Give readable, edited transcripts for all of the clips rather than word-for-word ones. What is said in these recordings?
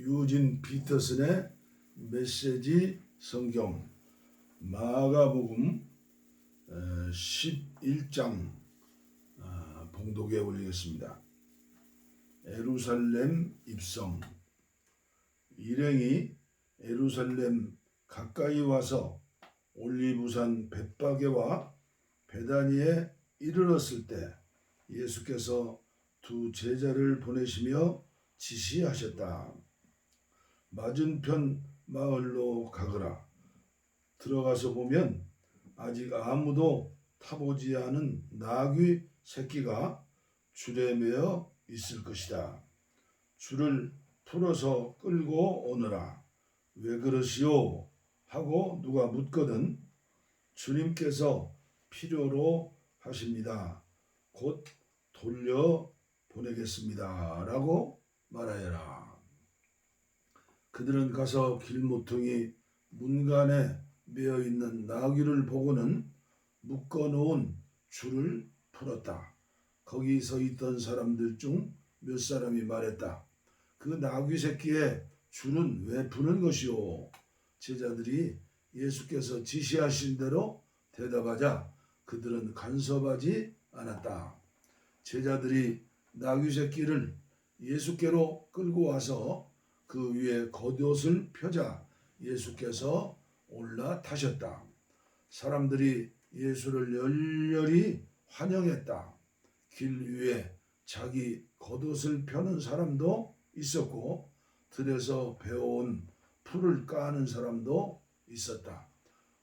유진 피터슨의 메시지 성경 마가복음 11장 봉독에 올리겠습니다. 예루살렘 입성. 일행이 예루살렘 가까이 와서 올리브산 벳바게와 베다니에 이르렀을 때 예수께서 두 제자를 보내시며 지시하셨다. 맞은편 마을로 가거라. 들어가서 보면 아직 아무도 타보지 않은 나귀 새끼가 줄에 매어 있을 것이다. 줄을 풀어서 끌고 오너라. 왜 그러시오? 하고 누가 묻거든 주님께서 필요로 하십니다. 곧 돌려 보내겠습니다. 라고 말하여라. 그들은 가서 길모퉁이 문간에 매어 있는 나귀를 보고는 묶어놓은 줄을 풀었다. 거기 서 있던 사람들 중 몇 사람이 말했다. 그 나귀 새끼의 줄은 왜 푸는 것이오? 제자들이 예수께서 지시하신 대로 대답하자 그들은 간섭하지 않았다. 제자들이 나귀 새끼를 예수께로 끌고 와서 그 위에 겉옷을 펴자 예수께서 올라타셨다. 사람들이 예수를 열렬히 환영했다. 길 위에 자기 겉옷을 펴는 사람도 있었고 들에서 배워온 풀을 까는 사람도 있었다.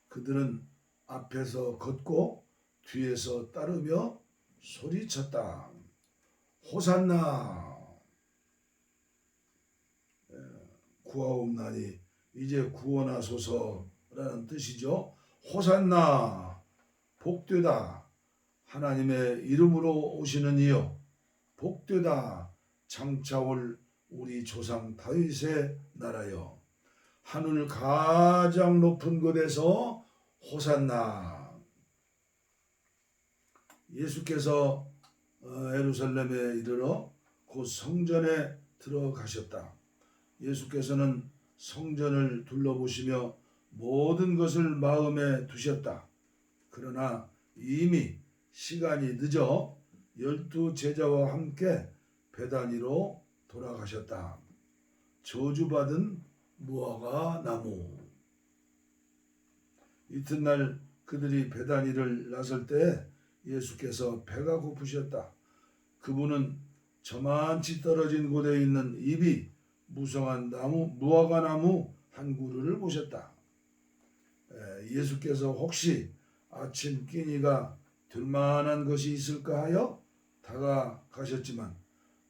그들은 앞에서 걷고 뒤에서 따르며 소리쳤다. 호산나! 구하옵나니 이제 구원하소서라는 뜻이죠. 호산나! 복되다! 하나님의 이름으로 오시는 이여 복되다! 장차올 우리 조상 다윗의 나라여 하늘 가장 높은 곳에서 호산나! 예수께서 예루살렘에 이르러 곧 성전에 들어가셨다. 예수께서는 성전을 둘러보시며 모든 것을 마음에 두셨다. 그러나 이미 시간이 늦어 12 제자와 함께 베다니로 돌아가셨다. 저주받은 무화과 나무. 이튿날 그들이 베다니를 나설 때 예수께서 배가 고프셨다. 그분은 저만치 떨어진 곳에 있는 잎이 무성한 나무, 무화과 나무 한 그루를 보셨다. 예수께서 혹시 아침 끼니가 될 만한 것이 있을까 하여 다가가셨지만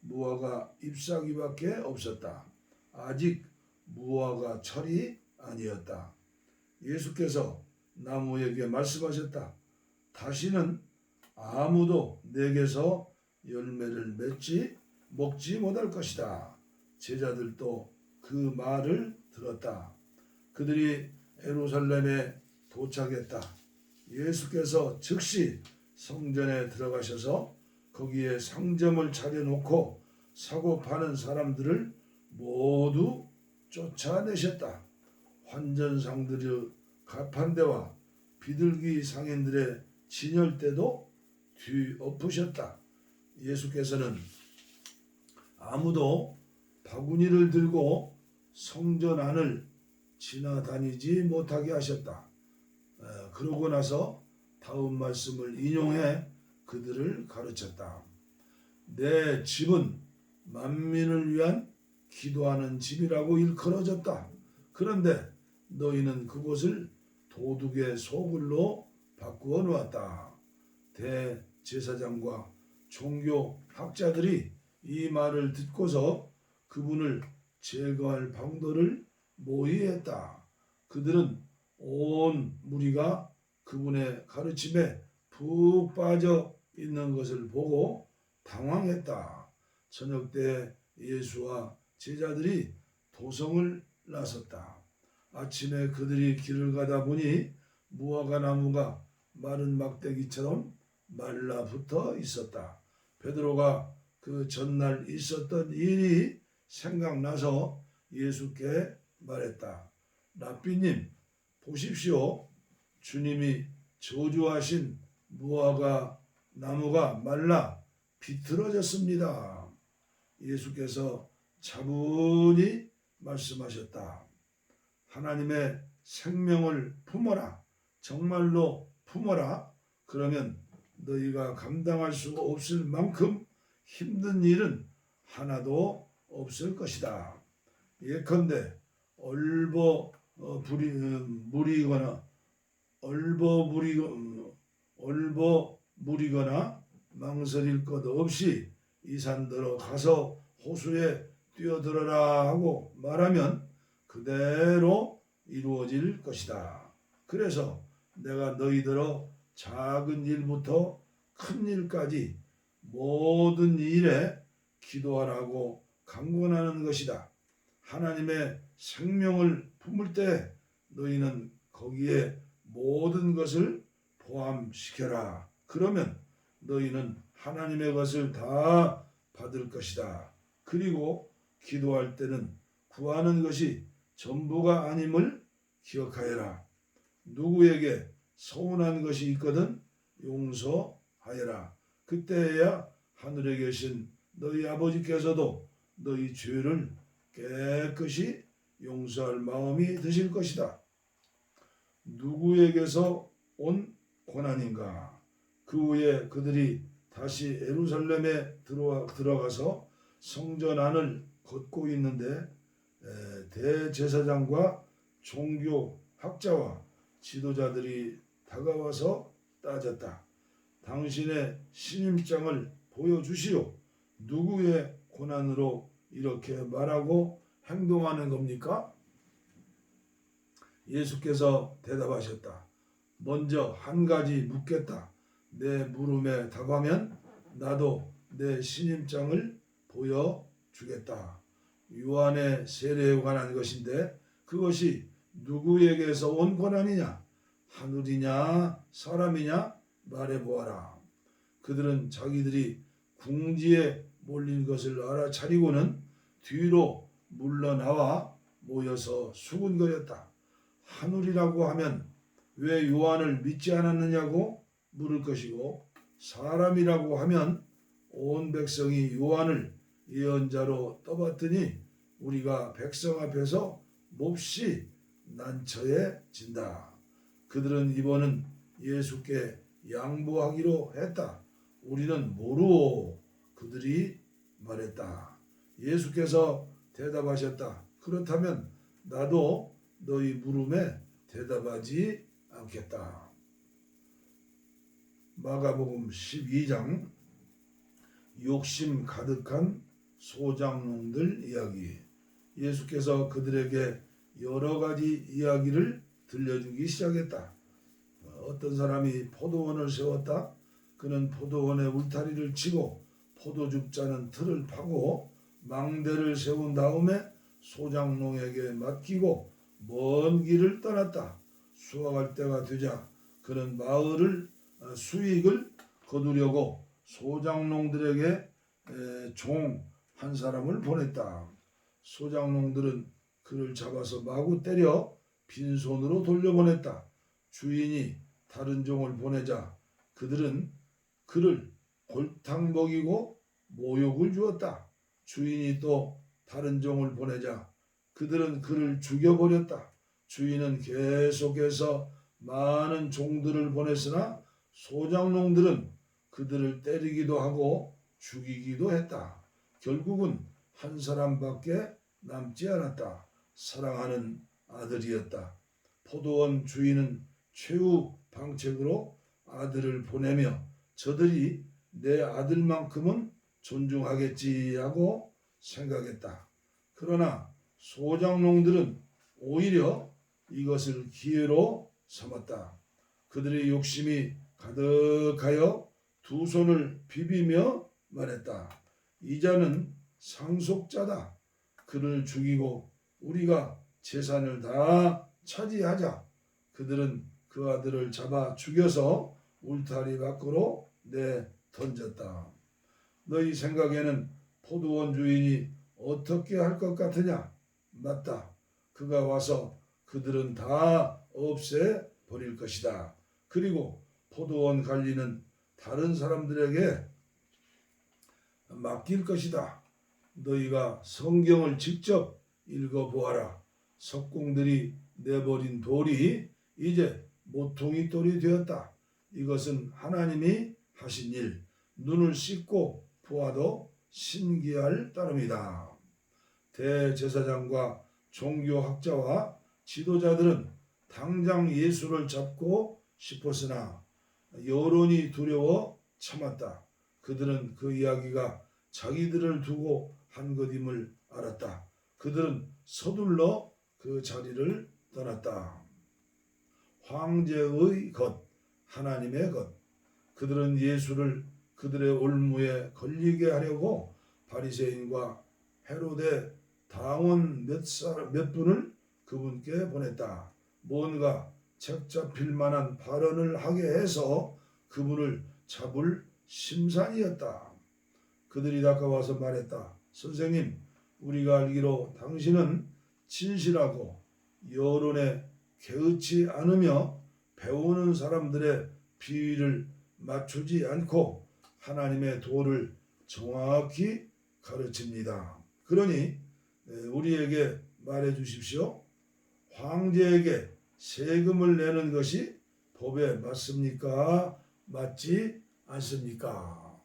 무화과 잎사귀밖에 없었다. 아직 무화과 철이 아니었다. 예수께서 나무에게 말씀하셨다. 다시는 아무도 내게서 열매를 먹지 못할 것이다. 제자들도 그 말을 들었다. 그들이 예루살렘에 도착했다. 예수께서 즉시 성전에 들어가셔서 거기에 상점을 차려놓고 사고 파는 사람들을 모두 쫓아내셨다. 환전상들의 가판대와 비둘기 상인들의 진열대도 뒤엎으셨다. 예수께서는 아무도 바구니를 들고 성전 안을 지나다니지 못하게 하셨다. 그러고 나서 다음 말씀을 인용해 그들을 가르쳤다. 내 집은 만민을 위한 기도하는 집이라고 일컬어졌다. 그런데 너희는 그곳을 도둑의 소굴로 바꾸어 놓았다. 대제사장과 종교학자들이 이 말을 듣고서 그분을 제거할 방도를 모의했다. 그들은 온 무리가 그분의 가르침에 푹 빠져 있는 것을 보고 당황했다. 저녁 때 예수와 제자들이 도성을 나섰다. 아침에 그들이 길을 가다 보니 무화과 나무가 마른 막대기처럼 말라붙어 있었다. 베드로가 그 전날 있었던 일이 생각나서 예수께 말했다. 랍비님, 보십시오. 주님이 저주하신 무화과 나무가 말라 비틀어졌습니다. 예수께서 차분히 말씀하셨다. 하나님의 생명을 품어라. 정말로 품어라. 그러면 너희가 감당할 수 없을 만큼 힘든 일은 하나도 없을 것이다. 예컨대 얼버무리거나 망설일 것 없이 이 산더러 가서 호수에 뛰어들어라 하고 말하면 그대로 이루어질 것이다. 그래서 내가 너희들어 작은 일부터 큰 일까지 모든 일에 기도하라고 강권하는 것이다. 하나님의 생명을 품을 때 너희는 거기에 모든 것을 포함시켜라. 그러면 너희는 하나님의 것을 다 받을 것이다. 그리고 기도할 때는 구하는 것이 전부가 아님을 기억하여라. 누구에게 서운한 것이 있거든 용서하여라. 그때야 하늘에 계신 너희 아버지께서도 너희 죄를 깨끗이 용서할 마음이 드실 것이다. 누구에게서 온 고난인가? 그 후에 그들이 다시 예루살렘에 들어가서 성전 안을 걷고 있는데 대제사장과 종교 학자와 지도자들이 다가와서 따졌다. 당신의 신임장을 보여주시오. 누구의 고난으로 이렇게 말하고 행동하는 겁니까? 예수께서 대답하셨다. 먼저 한 가지 묻겠다. 내 물음에 답하면 나도 내 신임장을 보여주겠다. 요한의 세례에 관한 것인데 그것이 누구에게서 온 고난이냐? 하늘이냐? 사람이냐? 말해보아라. 그들은 자기들이 궁지에 몰린 것을 알아차리고는 뒤로 물러나와 모여서 수군거렸다. 하늘이라고 하면 왜 요한을 믿지 않았느냐고 물을 것이고 사람이라고 하면 온 백성이 요한을 예언자로 떠받드니 우리가 백성 앞에서 몹시 난처해진다. 그들은 이번은 예수께 양보하기로 했다. 우리는 모르오. 그들이 말했다. 예수께서 대답하셨다. 그렇다면 나도 너희 물음에 대답하지 않겠다. 마가복음 12장 욕심 가득한 소장농들 이야기. 예수께서 그들에게 여러 가지 이야기를 들려주기 시작했다. 어떤 사람이 포도원을 세웠다. 그는 포도원에 울타리를 치고 포도즙 짜는 틀을 파고 망대를 세운 다음에 소장농에게 맡기고 먼 길을 떠났다. 수확할 때가 되자 그는 마을을 수익을 거두려고 소장농들에게 종 한 사람을 보냈다. 소장농들은 그를 잡아서 마구 때려 빈손으로 돌려보냈다. 주인이 다른 종을 보내자 그들은 그를 골탕 먹이고 모욕을 주었다. 주인이 또 다른 종을 보내자 그들은 그를 죽여버렸다. 주인은 계속해서 많은 종들을 보냈으나 소장농들은 그들을 때리기도 하고 죽이기도 했다. 결국은 한 사람밖에 남지 않았다. 사랑하는 아들이었다. 포도원 주인은 최후 방책으로 아들을 보내며 저들이 내 아들만큼은 존중하겠지 하고 생각했다. 그러나 소장농들은 오히려 이것을 기회로 삼았다. 그들의 욕심이 가득하여 두 손을 비비며 말했다. 이 자는 상속자다. 그를 죽이고 우리가 재산을 다 차지하자. 그들은 그 아들을 잡아 죽여서 울타리 밖으로 내던졌다. 너희 생각에는 포도원 주인이 어떻게 할 것 같으냐? 맞다. 그가 와서 그들은 다 없애 버릴 것이다. 그리고 포도원 관리는 다른 사람들에게 맡길 것이다. 너희가 성경을 직접 읽어보아라. 석공들이 내버린 돌이 이제 모퉁이 돌이 되었다. 이것은 하나님이 하신 일, 눈을 씻고 보아도 신기할 따름이다. 대제사장과 종교학자와 지도자들은 당장 예수를 잡고 싶었으나 여론이 두려워 참았다. 그들은 그 이야기가 자기들을 두고 한 것임을 알았다. 그들은 서둘러 그 자리를 떠났다. 황제의 것, 하나님의 것. 그들은 예수를 그들의 올무에 걸리게 하려고 바리새인과 헤로데 당원 몇 분을 그분께 보냈다. 뭔가 책 잡힐 만한 발언을 하게 해서 그분을 잡을 심산이었다. 그들이 다가와서 말했다. 선생님, 우리가 알기로 당신은 진실하고 여론에 개의치 않으며 배우는 사람들의 비위를 맞추지 않고 하나님의 도를 정확히 가르칩니다. 그러니 우리에게 말해 주십시오. 황제에게 세금을 내는 것이 법에 맞습니까? 맞지 않습니까?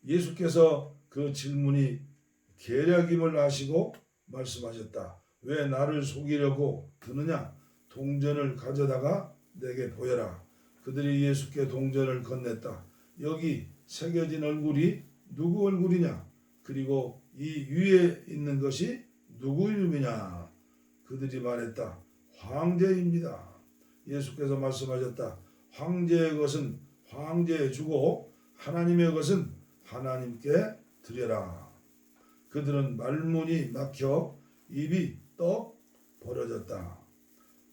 예수께서 그 질문이 계략임을 아시고 말씀하셨다. 왜 나를 속이려고 드느냐? 동전을 가져다가 내게 보여라. 그들이 예수께 동전을 건넸다. 여기 새겨진 얼굴이 누구 얼굴이냐? 그리고 이 위에 있는 것이 누구 이름이냐? 그들이 말했다. 황제입니다. 예수께서 말씀하셨다. 황제의 것은 황제에 주고 하나님의 것은 하나님께 드려라. 그들은 말문이 막혀 입이 떡 벌어졌다.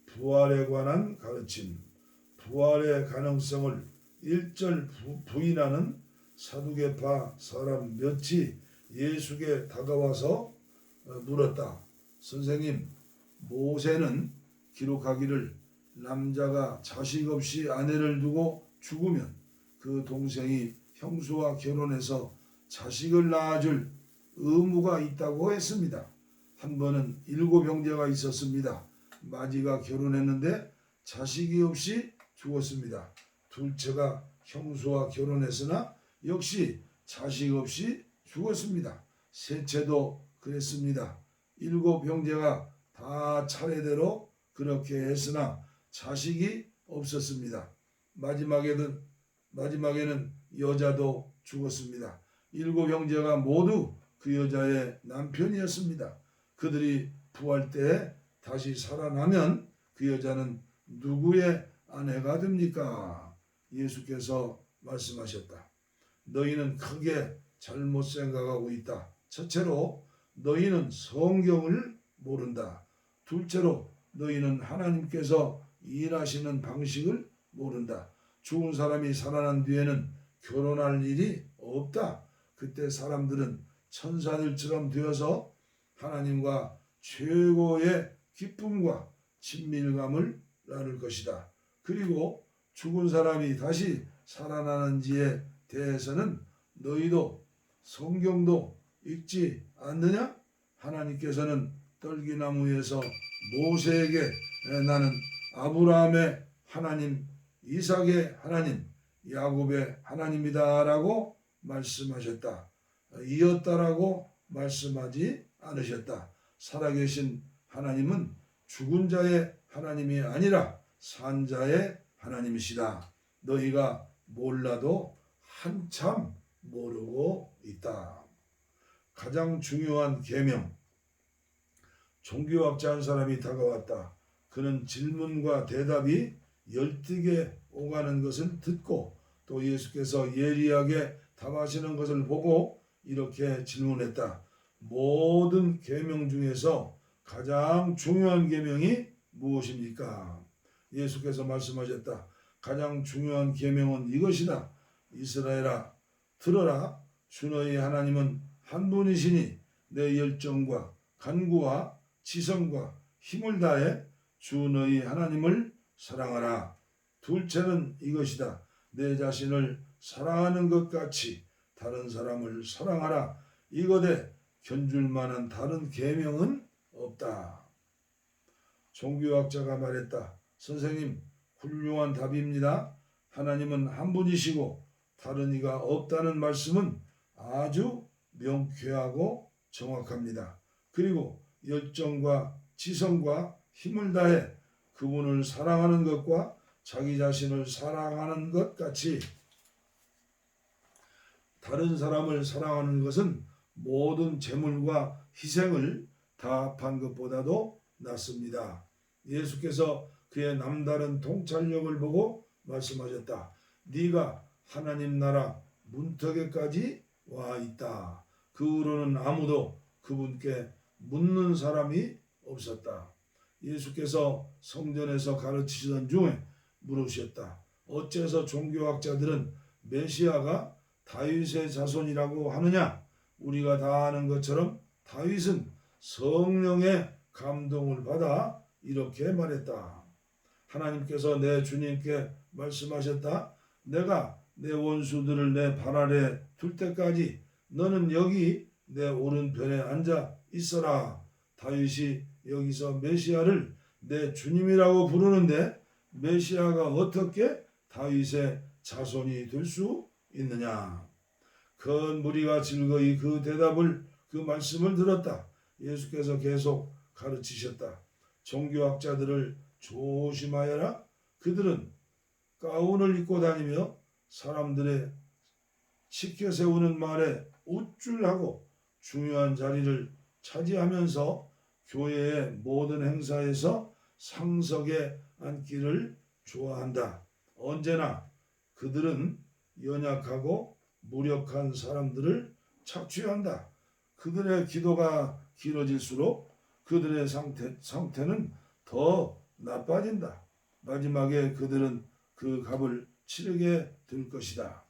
부활에 관한 가르침, 부활의 가능성을 일절 부인하는 사두개파 사람 몇이 예수께 다가와서 물었다. 선생님, 모세는 기록하기를 남자가 자식 없이 아내를 두고 죽으면 그 동생이 형수와 결혼해서 자식을 낳아줄 의무가 있다고 했습니다. 한 번은 7 형제가 있었습니다. 마지가 결혼했는데 자식이 없이 죽었습니다. 둘째가 형수와 결혼했으나 역시 자식 없이 죽었습니다. 셋째도 그랬습니다. 7 형제가 다 차례대로 그렇게 했으나 자식이 없었습니다. 마지막에는 여자도 죽었습니다. 7 형제가 모두 그 여자의 남편이었습니다. 그들이 부활 때 다시 살아나면 그 여자는 누구의 아내가 됩니까? 예수께서 말씀하셨다. 너희는 크게 잘못 생각하고 있다. 첫째로 너희는 성경을 모른다. 둘째로 너희는 하나님께서 일하시는 방식을 모른다. 죽은 사람이 살아난 뒤에는 결혼할 일이 없다. 그때 사람들은 천사들처럼 되어서 하나님과 최고의 기쁨과 친밀감을 나눌 것이다. 그리고 죽은 사람이 다시 살아나는지에 대해서는 너희도 성경도 읽지 않느냐? 하나님께서는 떨기나무에서 모세에게 나는 아브라함의 하나님, 이삭의 하나님, 야곱의 하나님이다 라고 말씀하셨다. 이었다라고 말씀하지 않으셨다. 살아계신 하나님은 죽은 자의 하나님이 아니라 산 자의 하나님이시다. 너희가 몰라도 한참 모르고 있다. 가장 중요한 계명. 종교학자 한 사람이 다가왔다. 그는 질문과 대답이 열띠게 오가는 것을 듣고 또 예수께서 예리하게 답하시는 것을 보고 이렇게 질문했다. 모든 계명 중에서 가장 중요한 계명이 무엇입니까? 예수께서 말씀하셨다. 가장 중요한 계명은 이것이다. 이스라엘아, 들어라. 주 너희 하나님은 한 분이시니 내 열정과 간구와 지성과 힘을 다해 주 너희 하나님을 사랑하라. 둘째는 이것이다. 내 자신을 사랑하는 것 같이 다른 사람을 사랑하라. 이것에 견줄 만한 다른 계명은 없다. 종교학자가 말했다. 선생님, 훌륭한 답입니다. 하나님은 한 분이시고 다른 이가 없다는 말씀은 아주 명쾌하고 정확합니다. 그리고 열정과 지성과 힘을 다해 그분을 사랑하는 것과 자기 자신을 사랑하는 것 같이 다른 사람을 사랑하는 것은 모든 재물과 희생을 다 합한 것보다도 낫습니다. 예수께서 그의 남다른 통찰력을 보고 말씀하셨다. 네가 하나님 나라 문턱에까지 와 있다. 그 후로는 아무도 그분께 묻는 사람이 없었다. 예수께서 성전에서 가르치시던 중에 물으셨다. 어째서 종교학자들은 메시아가 다윗의 자손이라고 하느냐? 우리가 다 아는 것처럼 다윗은 성령의 감동을 받아 이렇게 말했다. 하나님께서 내 주님께 말씀하셨다. 내가 내 원수들을 내 발 아래 둘 때까지 너는 여기 내 오른편에 앉아 있어라. 다윗이 여기서 메시아를 내 주님이라고 부르는데 메시아가 어떻게 다윗의 자손이 될 수 있느냐? 큰 무리가 즐거이 그 대답을 그 말씀을 들었다. 예수께서 계속 가르치셨다. 종교학자들을 조심하여라. 그들은 가운을 입고 다니며 사람들의 시켜 세우는 말에 우쭐하고 중요한 자리를 차지하면서 교회의 모든 행사에서 상석에 앉기를 좋아한다. 언제나 그들은 연약하고 무력한 사람들을 착취한다. 그들의 기도가 길어질수록 그들의 상태는 더 나빠진다. 마지막에 그들은 그 값을 치르게 될 것이다.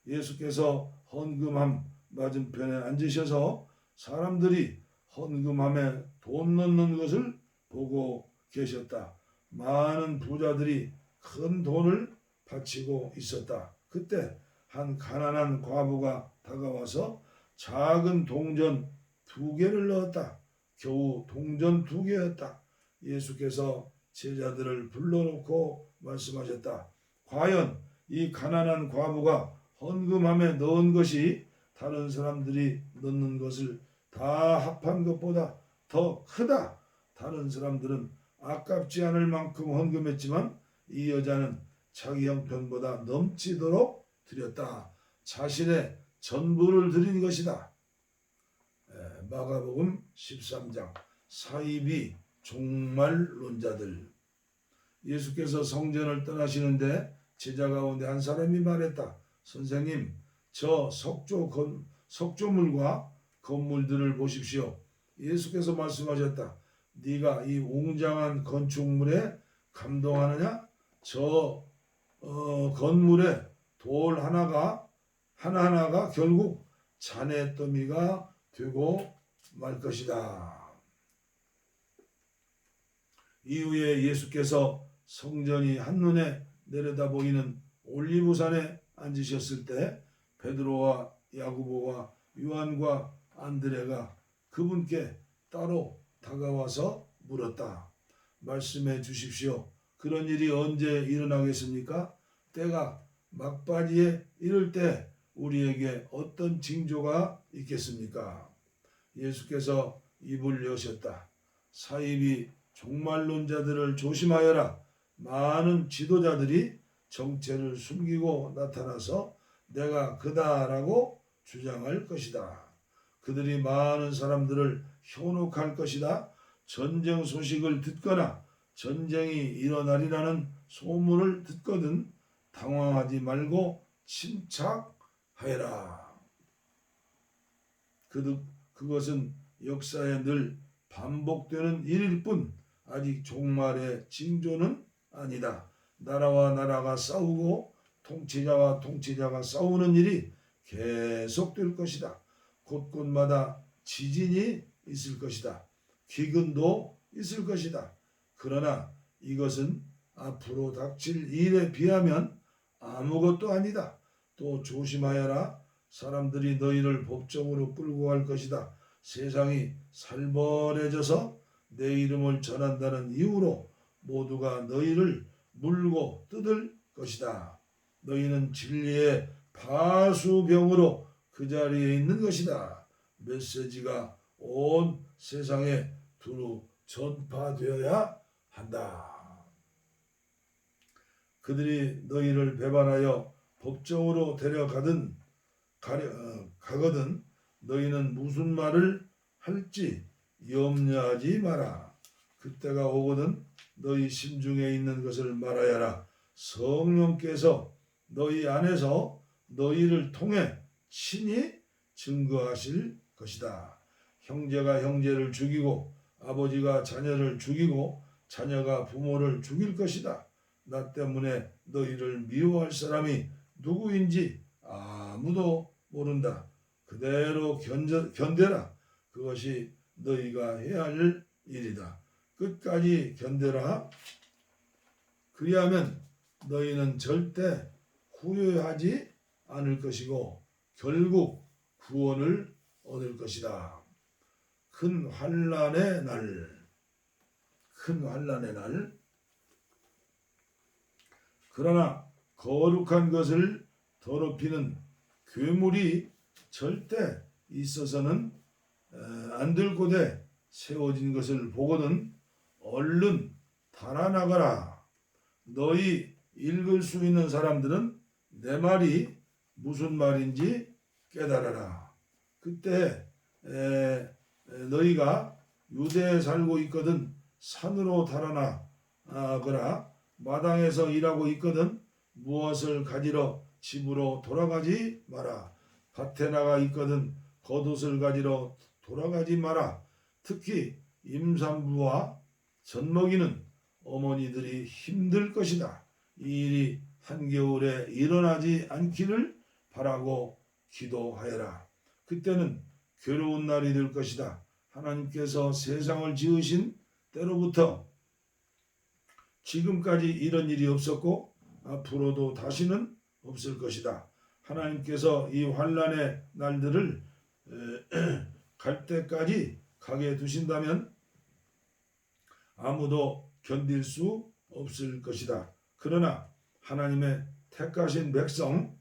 예수께서 헌금함 맞은편에 앉으셔서 사람들이 헌금함에 돈 넣는 것을 보고 계셨다. 많은 부자들이 큰 돈을 바치고 있었다. 그때 한 가난한 과부가 다가와서 작은 동전 2개를 넣었다. 겨우 동전 2개였다. 예수께서 제자들을 불러놓고 말씀하셨다. 과연 이 가난한 과부가 헌금함에 넣은 것이 다른 사람들이 넣는 것을 다 합한 것보다 더 크다. 다른 사람들은 아깝지 않을 만큼 헌금했지만 이 여자는 자기 형편보다 넘치도록 드렸다. 자신의 전부를 드린 것이다. 마가복음 13장 사이비 종말론자들. 예수께서 성전을 떠나시는데 제자 가운데 한 사람이 말했다. 선생님, 저 석조물과 건물들을 보십시오. 예수께서 말씀하셨다. 네가 이 웅장한 건축물에 감동하느냐? 저 건물에 돌 하나하나가 결국 잔해더미가 되고 말 것이다. 이후에 예수께서 성전이 한눈에 내려다 보이는 올리브산에 앉으셨을 때 베드로와 야고보와 요한과 안드레가 그분께 따로 다가와서 물었다. 말씀해 주십시오. 그런 일이 언제 일어나겠습니까? 때가 막바지에 이를 때 우리에게 어떤 징조가 있겠습니까? 예수께서 입을 여셨다. 사이비 종말론자들을 조심하여라. 많은 지도자들이 정체를 숨기고 나타나서 내가 그다라고 주장할 것이다. 그들이 많은 사람들을 현혹할 것이다. 전쟁 소식을 듣거나 전쟁이 일어나리라는 소문을 듣거든 당황하지 말고 침착하여라. 그것은 역사에 늘 반복되는 일일 뿐 아직 종말의 징조는 아니다. 나라와 나라가 싸우고 통치자와 통치자가 싸우는 일이 계속될 것이다. 곳곳마다 지진이 있을 것이다. 기근도 있을 것이다. 그러나 이것은 앞으로 닥칠 일에 비하면 아무것도 아니다. 또 조심하여라. 사람들이 너희를 법정으로 끌고 갈 것이다. 세상이 살벌해져서 내 이름을 전한다는 이유로 모두가 너희를 물고 뜯을 것이다. 너희는 진리의 파수병으로 그 자리에 있는 것이다. 메시지가 온 세상에 두루 전파되어야 한다. 그들이 너희를 배반하여 법정으로 가거든 너희는 무슨 말을 할지 염려하지 마라. 그때가 오거든 너희 심중에 있는 것을 말하여라. 성령께서 너희 안에서 너희를 통해 친히 증거하실 것이다. 형제가 형제를 죽이고 아버지가 자녀를 죽이고 자녀가 부모를 죽일 것이다. 나 때문에 너희를 미워할 사람이 누구인지 아무도 모른다. 그대로 견뎌라. 그것이 너희가 해야 할 일이다. 끝까지 견뎌라. 그리하면 너희는 절대 후회하지 않을 것이고 결국 구원을 얻을 것이다. 큰 환난의 날. 그러나 거룩한 것을 더럽히는 괴물이 절대 있어서는 안 될 곳에 세워진 것을 보거든 얼른 달아나가라. 너희 읽을 수 있는 사람들은 내 말이 무슨 말인지 깨달아라. 그때 너희가 유대에 살고 있거든 산으로 달아나거라. 마당에서 일하고 있거든 무엇을 가지러 집으로 돌아가지 마라. 밭에 나가 있거든 겉옷을 가지러 돌아가지 마라. 특히 임산부와 젖먹이는 어머니들이 힘들 것이다. 이 일이 한겨울에 일어나지 않기를 바라고 기도하여라. 그때는 괴로운 날이 될 것이다. 하나님께서 세상을 지으신 때로부터 지금까지 이런 일이 없었고 앞으로도 다시는 없을 것이다. 하나님께서 이 환난의 날들을 갈 때까지 가게 두신다면 아무도 견딜 수 없을 것이다. 그러나 하나님의 택하신 백성,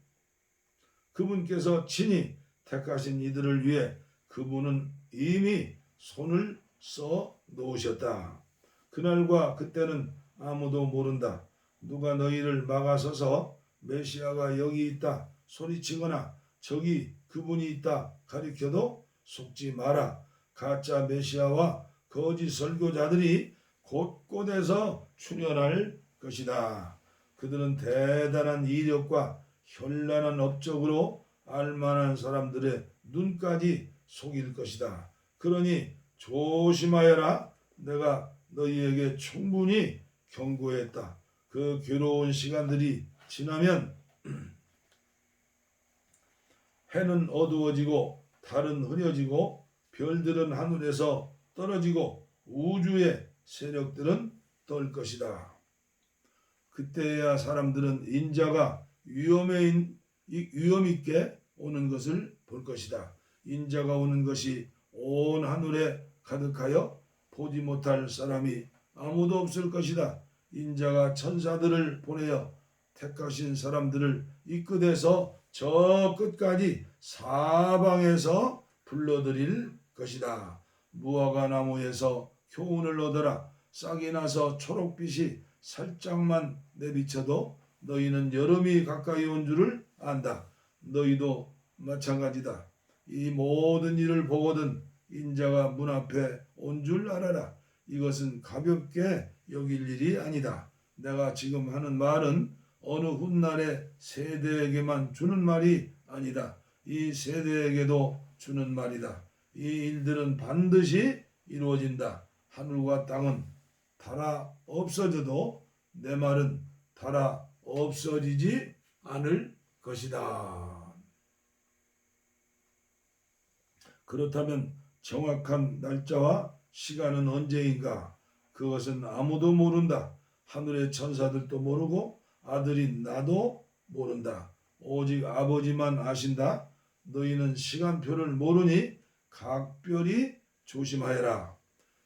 그분께서 친히 택하신 이들을 위해 그분은 이미 손을 써 놓으셨다. 그날과 그때는 아무도 모른다. 누가 너희를 막아서서 메시아가 여기 있다 소리치거나 저기 그분이 있다 가리켜도 속지 마라. 가짜 메시아와 거짓 설교자들이 곳곳에서 출현할 것이다. 그들은 대단한 이력과 현란한 업적으로 알만한 사람들의 눈까지 속일 것이다. 그러니 조심하여라. 내가 너희에게 충분히 경고했다. 그 괴로운 시간들이 지나면 해는 어두워지고 달은 흐려지고 별들은 하늘에서 떨어지고 우주의 세력들은 떨 것이다. 그때야 사람들은 인자가 위험 있게 오는 것을 볼 것이다. 인자가 오는 것이 온 하늘에 가득하여 보지 못할 사람이 아무도 없을 것이다. 인자가 천사들을 보내어 택하신 사람들을 이끌어서 저 끝까지 사방에서 불러들일 것이다. 무화과 나무에서 교훈을 얻어라. 싹이 나서 초록빛이 살짝만 내비쳐도 너희는 여름이 가까이 온 줄을 안다. 너희도 마찬가지다. 이 모든 일을 보거든 인자가 문 앞에 온 줄 알아라. 이것은 가볍게 여길 일이 아니다. 내가 지금 하는 말은 어느 훗날의 세대에게만 주는 말이 아니다. 이 세대에게도 주는 말이다. 이 일들은 반드시 이루어진다. 하늘과 땅은 닳아 없어져도 내 말은 닳아 없어지지 않을 것이다. 그렇다면 정확한 날짜와 시간은 언제인가? 그것은 아무도 모른다. 하늘의 천사들도 모르고 아들인 나도 모른다. 오직 아버지만 아신다. 너희는 시간표를 모르니 각별히 조심하여라.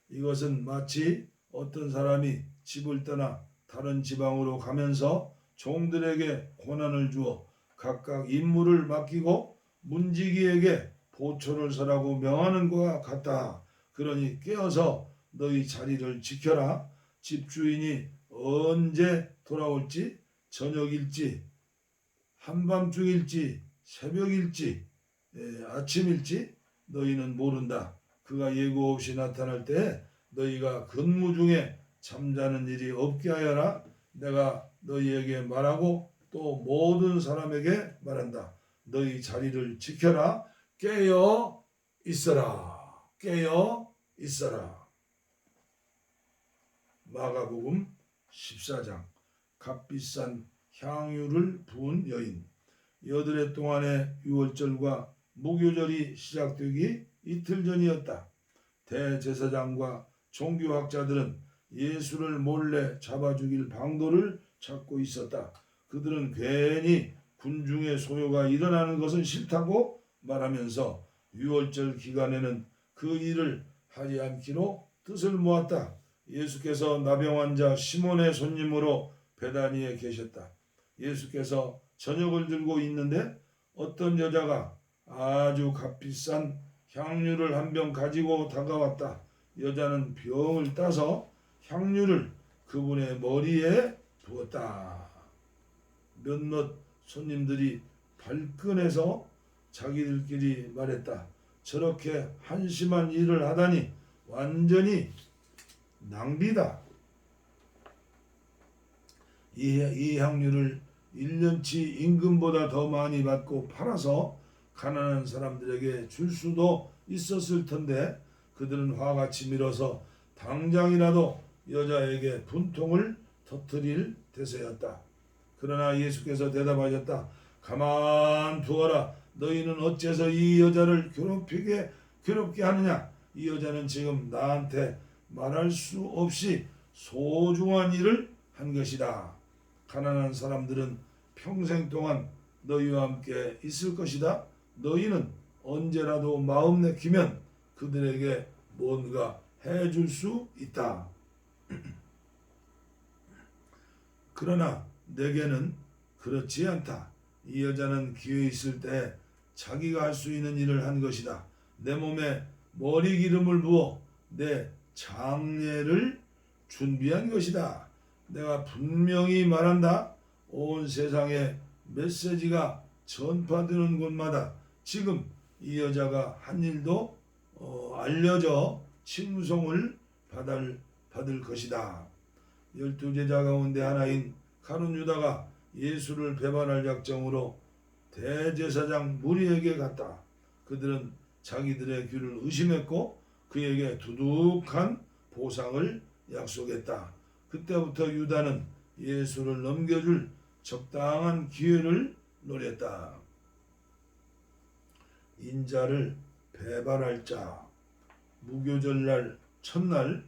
이것은 마치 어떤 사람이 집을 떠나 다른 지방으로 가면서 종들에게 권한을 주어 각각 임무를 맡기고 문지기에게 보초를 서라고 명하는 것과 같다. 그러니 깨어서 너희 자리를 지켜라. 집주인이 언제 돌아올지, 저녁일지, 한밤중일지, 새벽일지, 아침일지 너희는 모른다. 그가 예고 없이 나타날 때 너희가 근무 중에 잠자는 일이 없게 하여라. 내가 너희에게 말하고 또 모든 사람에게 말한다. 너희 자리를 지켜라. 깨어 있어라. 깨어 있어라. 마가복음 14장. 값비싼 향유를 부은 여인. 여드레 동안의 유월절과 무교절이 시작되기 이틀 전이었다. 대제사장과 종교학자들은 예수를 몰래 잡아 죽일 방도를 찾고 있었다. 그들은 괜히 군중의 소요가 일어나는 것은 싫다고 말하면서 유월절 기간에는 그 일을 하지 않기로 뜻을 모았다. 예수께서 나병 환자 시몬의 손님으로 베다니에 계셨다. 예수께서 저녁을 들고 있는데 어떤 여자가 아주 값비싼 향유를 한 병 가지고 다가왔다. 여자는 병을 따서 향유를 그분의 머리에 부었다. 몇몇 손님들이 발끈해서 자기들끼리 말했다. 저렇게 한심한 일을 하다니 완전히 낭비다. 이 향유를 1년치 임금보다 더 많이 받고 팔아서 가난한 사람들에게 줄 수도 있었을 텐데 그들은 화가 치밀어서 당장이라도 여자에게 분통을 터뜨릴 대세였다. 그러나 예수께서 대답하셨다. 가만 두어라. 너희는 어째서 이 여자를 괴롭게 하느냐? 이 여자는 지금 나한테 말할 수 없이 소중한 일을 한 것이다. 가난한 사람들은 평생 동안 너희와 함께 있을 것이다. 너희는 언제라도 마음 내키면 그들에게 뭔가 해줄 수 있다. 그러나 내게는 그렇지 않다. 이 여자는 기회 있을 때 자기가 할 수 있는 일을 한 것이다. 내 몸에 머리 기름을 부어 내 장례를 준비한 것이다. 내가 분명히 말한다. 온 세상에 메시지가 전파되는 곳마다 지금 이 여자가 한 일도 알려져 칭송을 받을 것이다. 12제자 가운데 하나인 가룟 유다가 예수를 배반할 작정으로 대제사장 무리에게 갔다. 그들은 자기들의 귀를 의심했고 그에게 두둑한 보상을 약속했다. 그때부터 유다는 예수를 넘겨줄 적당한 기회를 노렸다. 인자를 배반할 자. 무교절날 첫날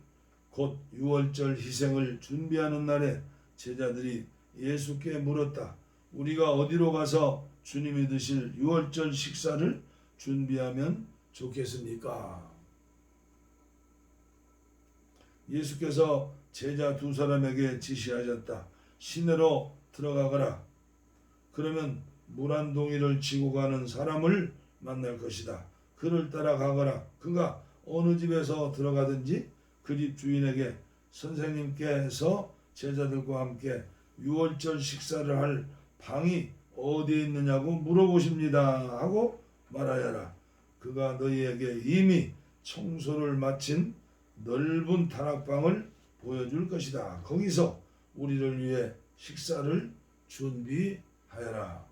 곧 유월절 희생을 준비하는 날에 제자들이 예수께 물었다. 우리가 어디로 가서 주님이 드실 유월절 식사를 준비하면 좋겠습니까? 예수께서 제자 두 사람에게 지시하셨다. 시내로 들어가거라. 그러면 물 한 동이를 지고 가는 사람을 만날 것이다. 그를 따라 가거라. 그가 어느 집에서 들어가든지 그 집 주인에게 선생님께서 제자들과 함께 유월절 식사를 할 방이 어디에 있느냐고 물어보십니다 하고 말하여라. 그가 너희에게 이미 청소를 마친 넓은 다락방을 보여줄 것이다. 거기서 우리를 위해 식사를 준비하여라.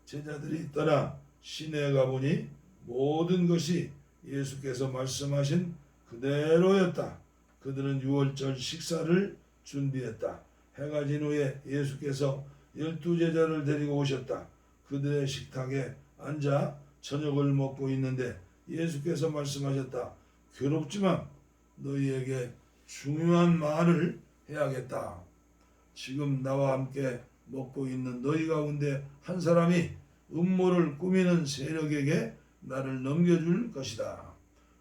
제자들이 떠나 시내에 가보니 모든 것이 예수께서 말씀하신 그대로였다. 그들은 유월절 식사를 준비했다. 해가 진 후에 예수께서 12제자를 데리고 오셨다. 그들의 식탁에 앉아 저녁을 먹고 있는데 예수께서 말씀하셨다. 괴롭지만 너희에게 중요한 말을 해야겠다. 지금 나와 함께 먹고 있는 너희 가운데 한 사람이 음모를 꾸미는 세력에게 나를 넘겨줄 것이다.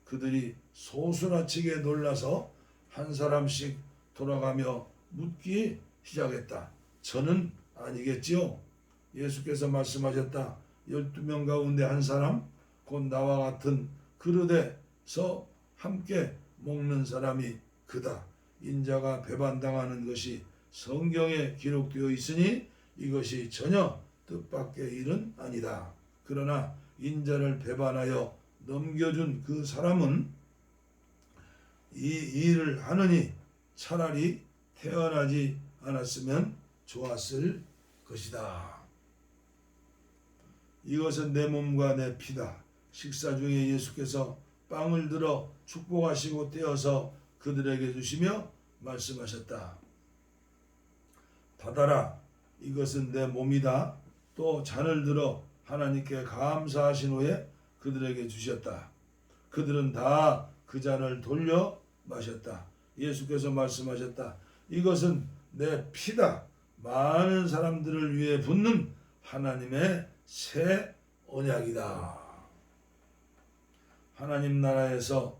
그들이 소스라치게 놀라서 한 사람씩 돌아가며 묻기 시작했다. 저는 아니겠지요? 예수께서 말씀하셨다. 12명 가운데 한 사람, 곧 나와 같은 그릇에서 함께 먹는 사람이 그다. 인자가 배반당하는 것이 성경에 기록되어 있으니 이것이 전혀 뜻밖의 일은 아니다. 그러나 인자를 배반하여 넘겨준 그 사람은 이 일을 하느니 차라리 태어나지 않았으면 좋았을 것이다. 이것은 내 몸과 내 피다. 식사 중에 예수께서 빵을 들어 축복하시고 떼어서 그들에게 주시며 말씀하셨다. 받아라. 이것은 내 몸이다. 또 잔을 들어 하나님께 감사하신 후에 그들에게 주셨다. 그들은 다 그 잔을 돌려 마셨다. 예수께서 말씀하셨다. 이것은 내 피다. 많은 사람들을 위해 붓는 하나님의 새 언약이다. 하나님 나라에서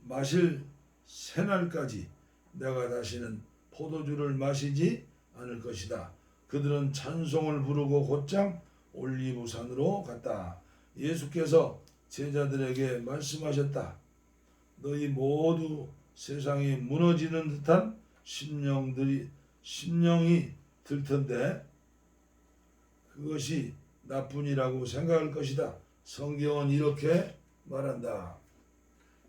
마실 새날까지 내가 다시는 포도주를 마시지 않을 것이다. 그들은 찬송을 부르고 곧장 올리브산으로 갔다. 예수께서 제자들에게 말씀하셨다. 너희 모두 세상이 무너지는 듯한 심령이 들 텐데 그것이 나뿐이라고 생각할 것이다. 성경은 이렇게 말한다.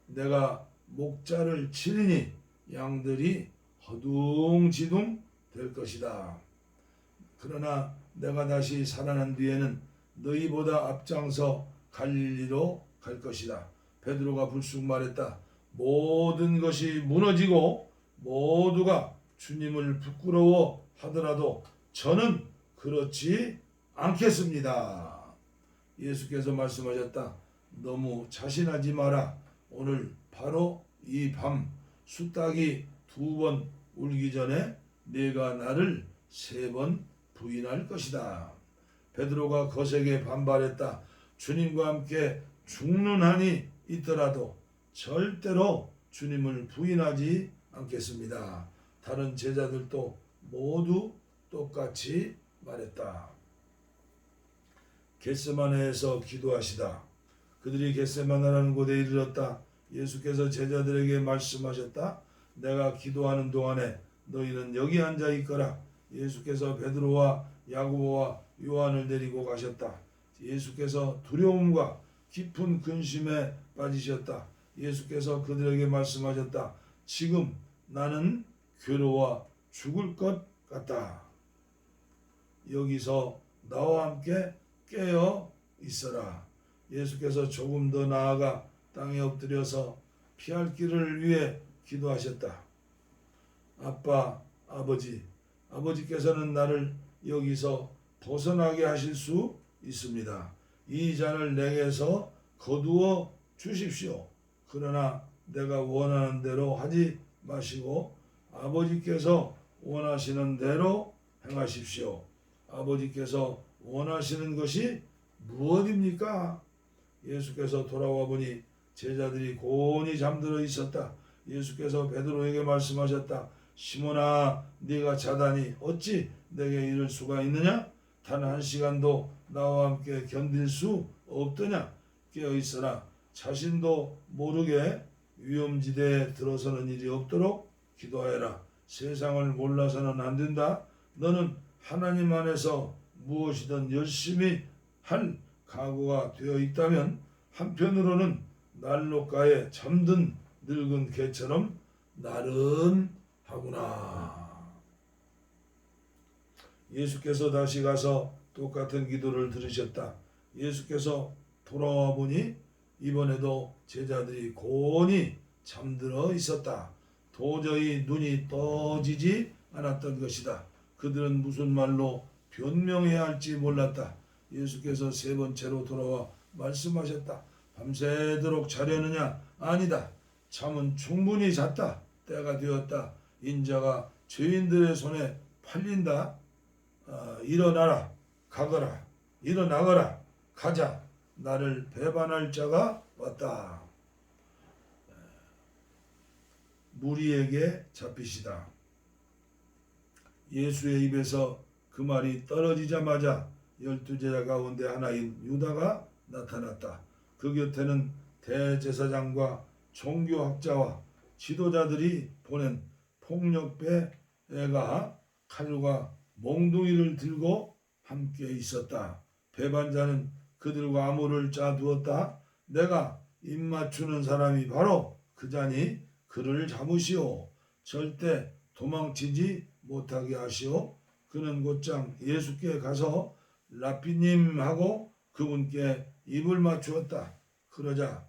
내가 목자를 치리니 양들이 허둥지둥 될 것이다. 그러나 내가 다시 살아난 뒤에는 너희보다 앞장서 갈릴리로 갈 것이다. 베드로가 불쑥 말했다. 모든 것이 무너지고 모두가 주님을 부끄러워 하더라도 저는 그렇지 않겠습니다. 예수께서 말씀하셨다. 너무 자신하지 마라. 오늘 바로 이 밤 숫닭이 2번 울기 전에 네가 나를 3번 부인할 것이다. 베드로가 거세게 반발했다. 주님과 함께 죽는 한이 있더라도 절대로 주님을 부인하지 않겠습니다. 다른 제자들도 모두 똑같이 말했다. 겟세마네에서 기도하시다. 그들이 겟세마네라는 곳에 이르렀다. 예수께서 제자들에게 말씀하셨다. 내가 기도하는 동안에 너희는 여기 앉아 있거라. 예수께서 베드로와 야고보와 요한을 데리고 가셨다. 예수께서 두려움과 깊은 근심에 빠지셨다. 예수께서 그들에게 말씀하셨다. 지금 나는 괴로워 죽을 것 같다. 여기서 나와 함께 깨어 있어라. 예수께서 조금 더 나아가 땅에 엎드려서 피할 길을 위해 기도하셨다. 아빠, 아버지께서는 나를 여기서 벗어나게 하실 수 있습니다. 이 잔을 내게서 거두어 주십시오. 그러나 내가 원하는 대로 하지 마시고 아버지께서 원하시는 대로 행하십시오. 아버지께서 원하시는 것이 무엇입니까? 예수께서 돌아와 보니 제자들이 곤히 잠들어 있었다. 예수께서 베드로에게 말씀하셨다. 시몬아, 네가 자다니 어찌 내게 이를 수가 있느냐? 단 1시간도 나와 함께 견딜 수 없더냐? 깨어 있어라. 자신도 모르게 위험지대에 들어서는 일이 없도록 기도하여라. 세상을 몰라서는 안 된다. 너는 하나님 안에서 무엇이든 열심히 할 각오가 되어 있다면 한편으로는 난로가에 잠든 늙은 개처럼 나른하구나. 예수께서 다시 가서 똑같은 기도를 들으셨다. 예수께서 돌아와 보니 이번에도 제자들이 곤히 잠들어 있었다. 도저히 눈이 떠지지 않았던 것이다. 그들은 무슨 말로 변명해야 할지 몰랐다. 예수께서 3번째로 돌아와 말씀하셨다. 밤새도록 자려느냐? 아니다. 잠은 충분히 잤다. 때가 되었다. 인자가 죄인들의 손에 팔린다. 일어나라. 가거라. 일어나거라. 가자. 나를 배반할 자가 왔다. 무리에게 잡히시다. 예수의 입에서 그 말이 떨어지자마자 12제자 가운데 하나인 유다가 나타났다. 그 곁에는 대제사장과 종교학자와 지도자들이 보낸 폭력배가 칼과 몽둥이를 들고 함께 있었다. 배반자는 그들과 암호를 짜두었다. 내가 입맞추는 사람이 바로 그자니 그를 잡으시오. 절대 도망치지 못하게 하시오. 그는 곧장 예수께 가서 랍비님하고 그분께 입을 맞추었다. 그러자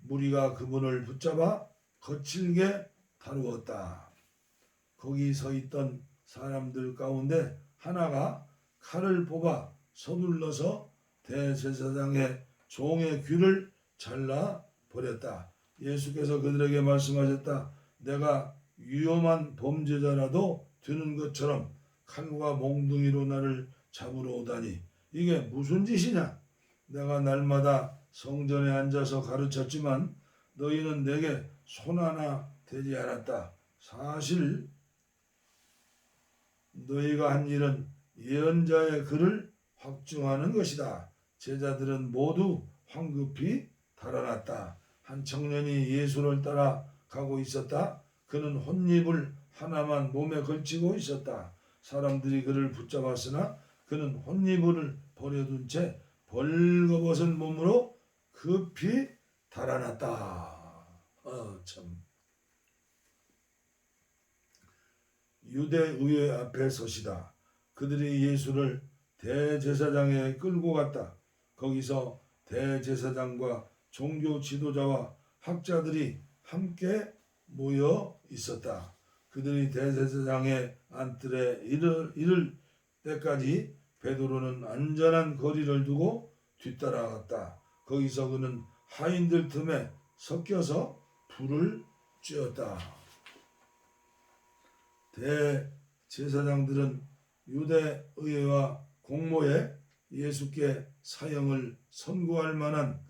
무리가 그분을 붙잡아 거칠게 다루었다. 거기 서 있던 사람들 가운데 하나가 칼을 뽑아 서둘러서 대제사장의 종의 귀를 잘라 버렸다. 예수께서 그들에게 말씀하셨다. 내가 위험한 범죄자라도 되는 것처럼 칼과 몽둥이로 나를 잡으러 오다니 이게 무슨 짓이냐? 내가 날마다 성전에 앉아서 가르쳤지만 너희는 내게 손 하나 대지 않았다. 사실 너희가 한 일은 예언자의 글을 확증하는 것이다. 제자들은 모두 황급히 달아났다. 한 청년이 예수를 따라 가고 있었다. 그는 혼잎을 하나만 몸에 걸치고 있었다. 사람들이 그를 붙잡았으나 그는 혼잎을 버려둔 채 벌거벗은 몸으로 급히 달아났다. 참. 유대의회 앞에 서시다. 그들이 예수를 대제사장에 끌고 갔다. 거기서 대제사장과 종교 지도자와 학자들이 함께 모여 있었다. 그들이 대제사장의 안뜰에 이를 때까지 베드로는 안전한 거리를 두고 뒤따라갔다. 거기서 그는 하인들 틈에 섞여서 불을 쬐었다. 대제사장들은 유대의회와 공모에 예수께 사형을 선고할 만한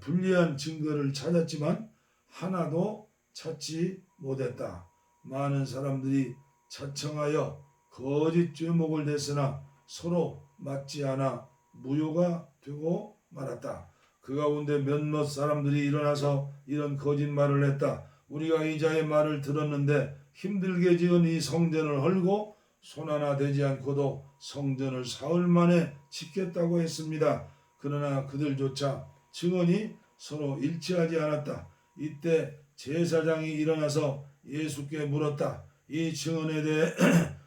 불리한 증거를 찾았지만 하나도 찾지 못했다. 많은 사람들이 자청하여 거짓 죄목을 냈으나 서로 맞지 않아 무효가 되고 말았다. 그 가운데 몇몇 사람들이 일어나서 이런 거짓말을 했다. 우리가 이자의 말을 들었는데 힘들게 지은 이 성전을 헐고 손 하나 대지 않고도 성전을 사흘 만에 짓겠다고 했습니다. 그러나 그들조차 증언이 서로 일치하지 않았다. 이때 제사장이 일어나서 예수께 물었다. 이 증언에 대해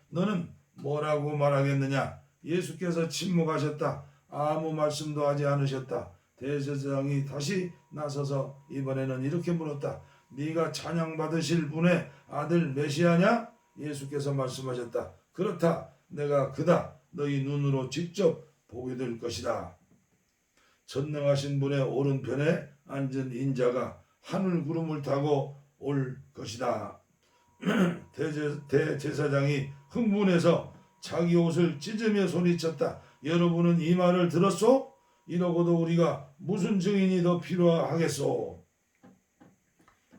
너는 뭐라고 말하겠느냐? 예수께서 침묵하셨다. 아무 말씀도 하지 않으셨다. 대제사장이 다시 나서서 이번에는 이렇게 물었다. 네가 찬양받으실 분의 아들 메시아냐? 예수께서 말씀하셨다. 그렇다. 내가 그다. 너희 눈으로 직접 보게 될 것이다. 전능하신 분의 오른편에 앉은 인자가 하늘 구름을 타고 올 것이다. 대제사장이 흥분해서 자기 옷을 찢으며 소리쳤다. 여러분은 이 말을 들었소? 이러고도 우리가 무슨 증인이 더 필요하겠소?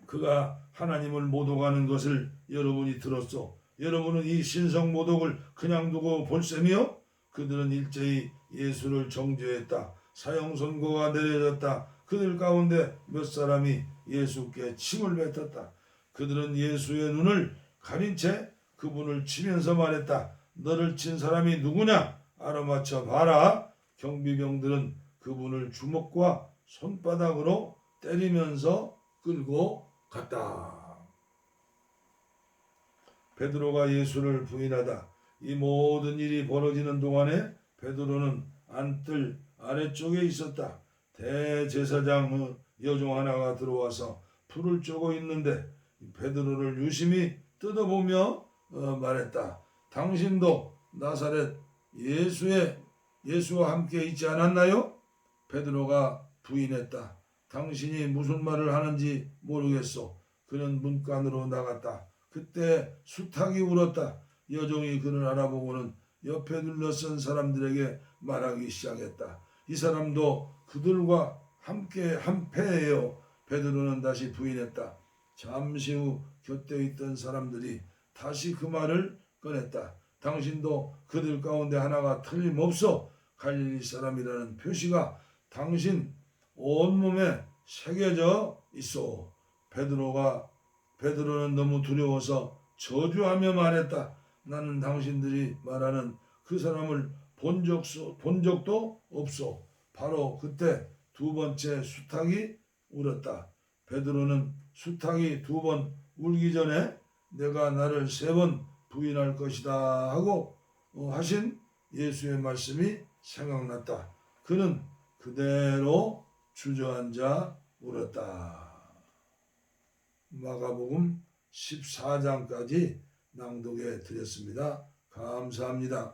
그가 하나님을 모독하는 것을 여러분이 들었소? 여러분은 이 신성 모독을 그냥 두고 볼 셈이요? 그들은 일제히 예수를 정죄했다. 사형 선고가 내려졌다. 그들 가운데 몇 사람이 예수께 침을 뱉었다. 그들은 예수의 눈을 가린 채 그분을 치면서 말했다. 너를 친 사람이 누구냐? 알아맞혀 봐라. 경비병들은 그분을 주먹과 손바닥으로 때리면서 끌고 갔다. 베드로가 예수를 부인하다. 이 모든 일이 벌어지는 동안에 베드로는 안뜰 아래쪽에 있었다. 대제사장 여종 하나가 들어와서 불을 쬐고 있는데 베드로를 유심히 뜯어보며 말했다. 당신도 나사렛 예수와 함께 있지 않았나요? 베드로가 부인했다. 당신이 무슨 말을 하는지 모르겠소. 그는 문간으로 나갔다. 그때 수탉이 울었다. 여종이 그를 알아보고는 옆에 둘러선 사람들에게 말하기 시작했다. 이 사람도 그들과 함께 한패예요. 베드로는 다시 부인했다. 잠시 후 곁에 있던 사람들이 다시 그 말을 꺼냈다. 당신도 그들 가운데 하나가 틀림없어 갈릴리 사람이라는 표시가 당신 온몸에 새겨져 있어. 베드로는 너무 두려워서 저주하며 말했다. 나는 당신들이 말하는 그 사람을 본 적도 없소. 바로 그때 두 번째 수탉이 울었다. 베드로는 수탉이 두 번 울기 전에 내가 나를 세 번 부인할 것이다 하고 하신 예수의 말씀이 생각났다. 그는 그대로 주저앉아 울었다. 마가복음 14장까지 낭독해 드렸습니다. 감사합니다.